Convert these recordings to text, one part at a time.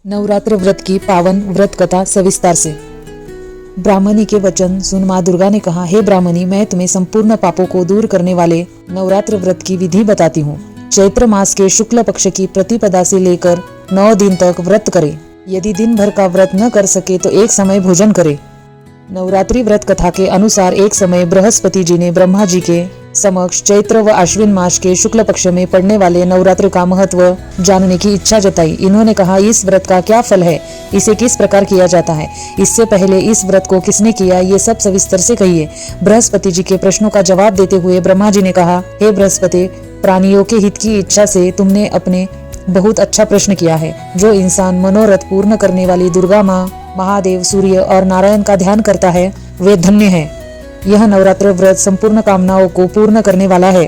नवरात्र व्रत की पावन व्रत कथा सविस्तार से। ब्राह्मणी के वचन सुन माँ दुर्गा ने कहा, हे ब्राह्मणी, मैं तुम्हें संपूर्ण पापों को दूर करने वाले नवरात्र व्रत की विधि बताती हूँ। चैत्र मास के शुक्ल पक्ष की प्रतिपदा से लेकर 9 दिन तक व्रत करे। यदि दिन भर का व्रत न कर सके तो एक समय भोजन करे। नवरात्रि व्रत कथा के अनुसार एक समय बृहस्पति जी ने ब्रह्मा जी के समक्ष चैत्र व आश्विन मास के शुक्ल पक्ष में पड़ने वाले नवरात्र का महत्व जानने की इच्छा जताई। इन्होंने कहा, इस व्रत का क्या फल है, इसे किस प्रकार किया जाता है, इससे पहले इस व्रत को किसने किया, ये सब सविस्तर से कहिए। बृहस्पति जी के प्रश्नों का जवाब देते हुए ब्रह्मा जी ने कहा, हे बृहस्पति, प्राणियों के हित की इच्छा से तुमने अपने बहुत अच्छा प्रश्न किया है। जो इंसान मनोरथ पूर्ण करने वाली दुर्गा माँ, महादेव, सूर्य और नारायण का ध्यान करता है वे धन्य है। यह नवरात्र व्रत संपूर्ण कामनाओं को पूर्ण करने वाला है।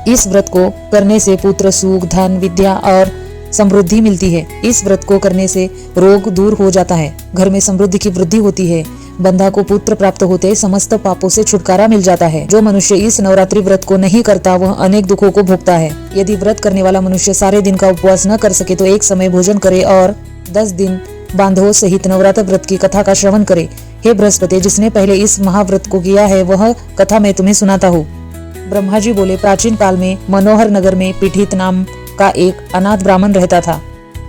इस व्रत को करने से पुत्र, सुख, धन, विद्या और समृद्धि मिलती है। इस व्रत को करने से रोग दूर हो जाता है, घर में समृद्धि की वृद्धि होती है, बंधा को पुत्र प्राप्त होते, समस्त पापों से छुटकारा मिल जाता है। जो मनुष्य इस नवरात्रि व्रत को नहीं करता वह अनेक दुखों को भोगता है। यदि व्रत करने वाला मनुष्य सारे दिन का उपवास न कर सके तो एक समय भोजन करे और 10 दिन बांधवों सहित नवरात्र व्रत की कथा का श्रवण करे। हे बृहस्पति, जिसने पहले इस महाव्रत को किया है वह कथा मैं तुम्हें सुनाता हूँ। ब्रह्मा जी बोले, प्राचीन काल में मनोहर नगर में पीठित नाम का एक अनाथ ब्राह्मण रहता था।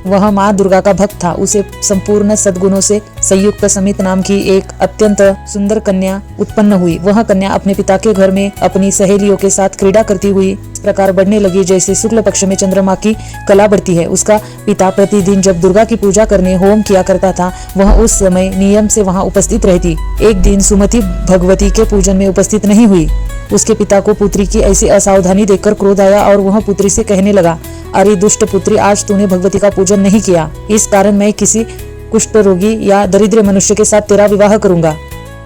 वह माँ दुर्गा का भक्त था। उसे संपूर्ण सद्गुणों से संयुक्त समित नाम की एक अत्यंत सुंदर कन्या उत्पन्न हुई। वह कन्या अपने पिता के घर में अपनी सहेलियों के साथ क्रीड़ा करती हुई इस प्रकार बढ़ने लगी जैसे शुक्ल पक्ष में चंद्रमा की कला बढ़ती है। उसका पिता प्रतिदिन जब दुर्गा की पूजा करने होम किया करता था वह उस समय नियम से वहाँ उपस्थित रहती। एक दिन सुमति भगवती के पूजन में उपस्थित नहीं हुई। उसके पिता को पुत्री की ऐसी असावधानी देखकर क्रोध आया और वह पुत्री से कहने लगा, अरे दुष्ट पुत्री, आज तूने भगवती का पूजन नहीं किया, इस कारण मैं किसी कुष्ठ रोगी या दरिद्र मनुष्य के साथ तेरा विवाह करूंगा।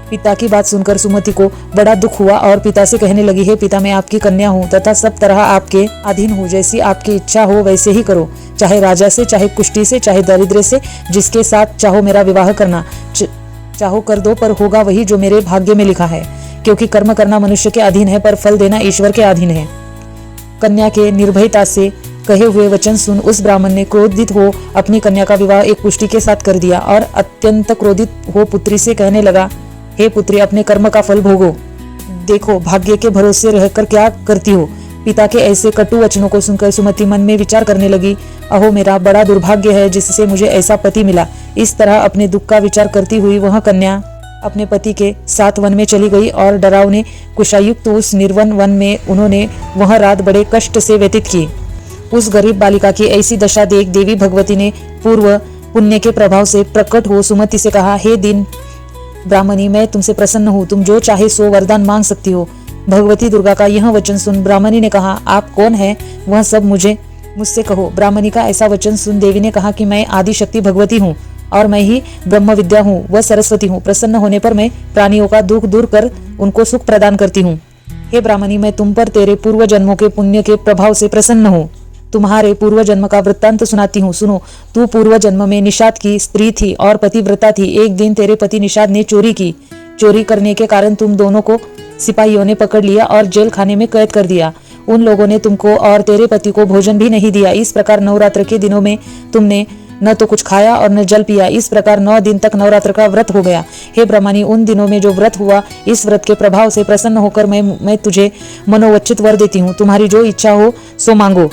पिता की बात सुनकर सुमति को बड़ा दुख हुआ और पिता से कहने लगी, हे पिता, मैं आपकी कन्या हूँ तथा सब तरह आपके अधीन हूँ। जैसी आपकी इच्छा हो वैसे ही करो, चाहे राजा से, चाहे कुष्ठी से, चाहे दरिद्र से, जिसके साथ चाहो मेरा विवाह करना चाहो कर दो, पर होगा वही जो मेरे भाग्य में लिखा है। क्योंकि कर्म करना मनुष्य के अधीन है पर फल देना ईश्वर के अधीन है। कन्या के निर्भयता से कहे हुए वचन सुन उस ब्राह्मण ने क्रोधित हो अपनी कन्या का विवाह एक कुष्ठी के साथ कर दिया और अत्यंत क्रोधित हो पुत्री से कहने लगा, हे पुत्री, अपने कर्म का फल भोगो। देखो भाग्य के भरोसे रहकर क्या करती हो। पिता के ऐसे कटु वचनों को सुनकर सुमति मन में विचार करने लगी, अहो मेरा बड़ा दुर्भाग्य है जिससे मुझे ऐसा पति मिला। इस तरह अपने दुख का विचार करती हुई वह कन्या अपने पति के साथ वन में चली गई और डरावने कुशायुक्त उस निर्वन वन में उन्होंने वह रात बड़े कष्ट से व्यतीत की। उस गरीब बालिका की ऐसी दशा देख देवी भगवती ने पूर्व पुण्य के प्रभाव से प्रकट हो सुमति से कहा, हे दिन ब्राह्मणी, मैं तुमसे प्रसन्न हूँ, तुम जो चाहे सो वरदान मांग सकती हो। भगवती दुर्गा का यह वचन सुन ब्राह्मणी ने कहा, आप कौन है वह सब मुझसे कहो। ब्राह्मणी का ऐसा वचन सुन देवी ने कहा कि मैं आदि शक्ति भगवती हूँ और मैं ही ब्रह्म विद्या हूँ, वह सरस्वती हूँ। प्रसन्न होने पर मैं प्राणियों का दुख दूर कर उनको सुख प्रदान करती हूँ। हे ब्राह्मणी, मैं तुम पर तेरे पूर्व जन्मों के पुण्य के प्रभाव से प्रसन्न हूँ। तुम्हारे पूर्व जन्म का वृत्तांत सुनाती हूँ, सुनो। तू पूर्व जन्म में निषाद की स्त्री थी और पतिव्रता थी। एक दिन तेरे पति निषाद ने चोरी की। चोरी करने के कारण तुम दोनों को सिपाहियों ने पकड़ लिया और जेल खाने में कैद कर दिया। उन लोगों ने तुमको और तेरे पति को भोजन भी नहीं दिया। इस प्रकार नवरात्र के दिनों में तुमने न तो कुछ खाया और न जल पिया। इस प्रकार 9 दिन तक नवरात्र का व्रत हो गया। हे ब्रह्मणी, उन दिनों में जो व्रत हुआ, इस व्रत के प्रभाव से प्रसन्न होकर मैं तुझे मनोवच्चित वर देती हूँ। तुम्हारी जो इच्छा हो सो मांगो।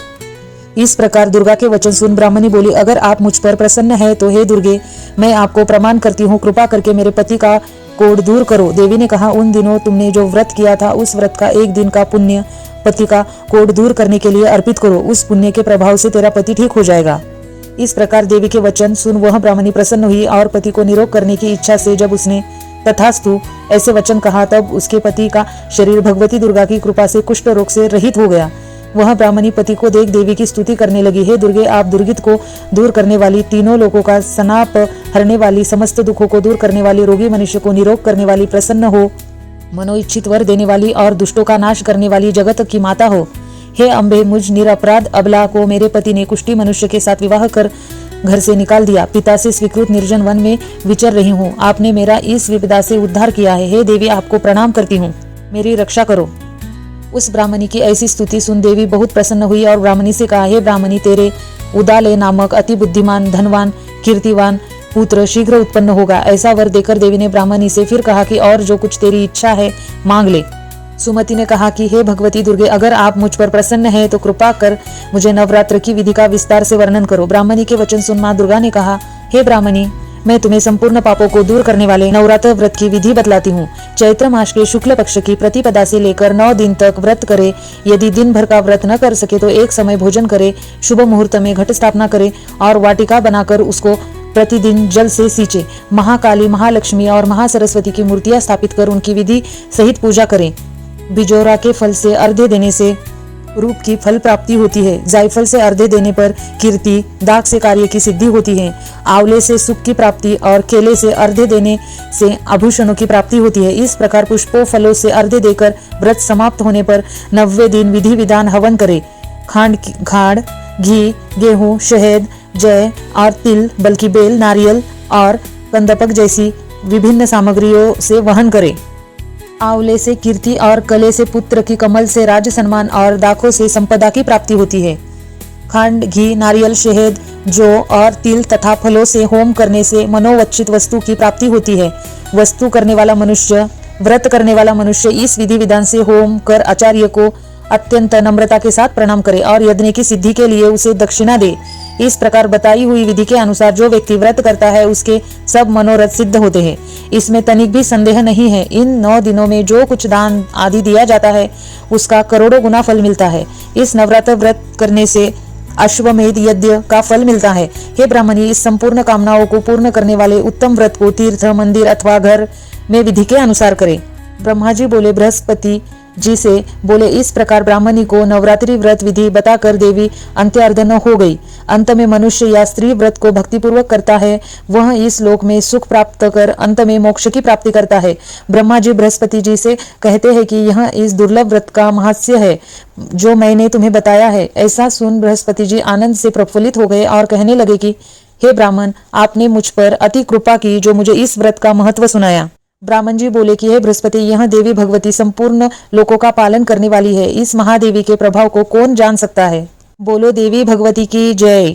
इस प्रकार दुर्गा के वचन सुन ब्राह्मणी बोली, अगर आप मुझ पर प्रसन्न है तो हे दुर्गे, मैं आपको प्रमाण करती हूँ, कृपा करके मेरे पति का कोढ़ दूर करो। देवी ने कहा, उन दिनों तुमने जो व्रत किया था उस व्रत का एक दिन का पुण्य पति का कोढ़ दूर करने के लिए अर्पित करो। उस पुण्य के प्रभाव से तेरा पति ठीक हो जाएगा। इस प्रकार देवी के वचन सुन वह ब्राह्मणी प्रसन्न हुई और पति को निरोग करने की इच्छा से जब उसने तथास्तु ऐसे वचन कहा तब उसके पति का शरीर भगवती दुर्गा की कृपा से कुष्ठ रोग से रहित हो गया। वह ब्राह्मणी पति को देख देवी की स्तुति करने लगी, हे दुर्गे, आप दुर्गित को दूर करने वाली, तीनों लोगों का सनाप हरने वाली, समस्त दुखों को दूर करने वाली, रोगी मनुष्य को निरोग करने वाली, प्रसन्न हो मनोइच्छित वर देने वाली और दुष्टों का नाश करने वाली जगत की माता हो। हे अम्बे, मुझ निरपराध अबला को मेरे पति ने कुष्ठी मनुष्य के साथ विवाह कर घर से निकाल दिया। पिता से स्वीकृत निर्जन वन में विचर रही हूँ। आपने मेरा इस विपदा से उद्धार किया है। हे देवी, आपको प्रणाम करती हूँ, मेरी रक्षा करो। उस ब्राह्मणी की ऐसी स्तुति सुन देवी बहुत प्रसन्न हुई और ब्राह्मणी से कहा, हे ब्राह्मणी, तेरे उदाले नामक अति बुद्धिमान, धनवान, कीर्तिवान पुत्र शीघ्र उत्पन्न होगा। ऐसा वर देकर देवी ने ब्राह्मणी से फिर कहा कि और जो कुछ तेरी इच्छा है मांग ले। सुमति ने कहा कि हे भगवती दुर्गे, अगर आप मुझ पर प्रसन्न हैं तो कृपा कर मुझे नवरात्र की विधि का विस्तार से वर्णन करो। ब्राह्मणी के वचन सुन मां दुर्गा ने कहा, हे ब्राह्मणी, मैं तुम्हें संपूर्ण पापों को दूर करने वाले नवरात्र व्रत की विधि बतलाती हूँ। चैत्र मास के शुक्ल पक्ष की प्रतिपदा से लेकर 9 दिन तक व्रत करे। यदि दिन भर का व्रत न कर सके तो एक समय भोजन करे, शुभ मुहूर्त में घट स्थापना करे और वाटिका बनाकर उसको प्रतिदिन जल से सींचे। महाकाली, महालक्ष्मी और महासरस्वती की मूर्तियां स्थापित कर उनकी विधि सहित पूजा करें। बिजोरा के फल से अर्घ्य देने से रूप की फल प्राप्ति होती है। जायफल से अर्घ्य देने पर कीर्ति, दाग से कार्य की सिद्धि होती है। आंवले से सुख की प्राप्ति और केले से अर्घ्य देने से आभूषणों की प्राप्ति होती है। इस प्रकार पुष्पों, फलों से अर्घ्य देकर व्रत समाप्त होने पर 90वें दिन विधि विधान हवन करे। खांड, घी, गेहूं, शहद, जय और तिल, बल्कि बेल, नारियल और कंदपक जैसी विभिन्न सामग्रियों से वहन करे। आंवले से कीर्ति और कले से पुत्र की, कमल से राज सम्मान और दाखों से संपदा की प्राप्ति होती है। खंड, घी, नारियल, शहद, जौ और तिल तथा फलों से होम करने से मनोवच्चित वस्तु की प्राप्ति होती है। व्रत करने वाला मनुष्य इस विधि विधान से होम कर आचार्य को अत्यंत नम्रता के साथ प्रणाम करे और यज्ञ की सिद्धि के लिए उसे दक्षिणा दे। इस प्रकार बताई हुई विधि के अनुसार जो व्यक्ति व्रत करता है उसके सब मनोरथ सिद्ध होते हैं। इसमें तनिक भी संदेह नहीं है। इन 9 दिनों में जो कुछ दान आदि दिया जाता है उसका करोड़ों गुना फल मिलता है। इस नवरात्र व्रत करने से अश्वमेध यज्ञ का फल मिलता है। हे ब्राह्मणी, इस संपूर्ण कामनाओं को पूर्ण करने वाले उत्तम व्रत को तीर्थ, मंदिर अथवा घर में विधि के अनुसार करें। ब्रह्मा जी बोले, बृहस्पति जी से बोले, इस प्रकार ब्राह्मणी को नवरात्रि व्रत विधि बताकर देवी अंत्यार्धन हो गई। अंत में मनुष्य या स्त्री व्रत को भक्तिपूर्वक करता है, वह इस लोक में सुख प्राप्त कर अंत में मोक्ष की प्राप्ति करता है। ब्रह्मा जी बृहस्पति जी से कहते हैं कि यह इस दुर्लभ व्रत का महत्स्य है जो मैंने तुम्हें बताया है। ऐसा सुन बृहस्पति जी आनंद से प्रफुल्लित हो गए और कहने लगे कि हे ब्राह्मण, आपने मुझ पर अति कृपा की जो मुझे इस व्रत का महत्व सुनाया। ब्राह्मण जी बोले कि हे बृहस्पति, यह देवी भगवती संपूर्ण लोकों का पालन करने वाली है। इस महादेवी के प्रभाव को कौन जान सकता है। बोलो देवी भगवती की जय।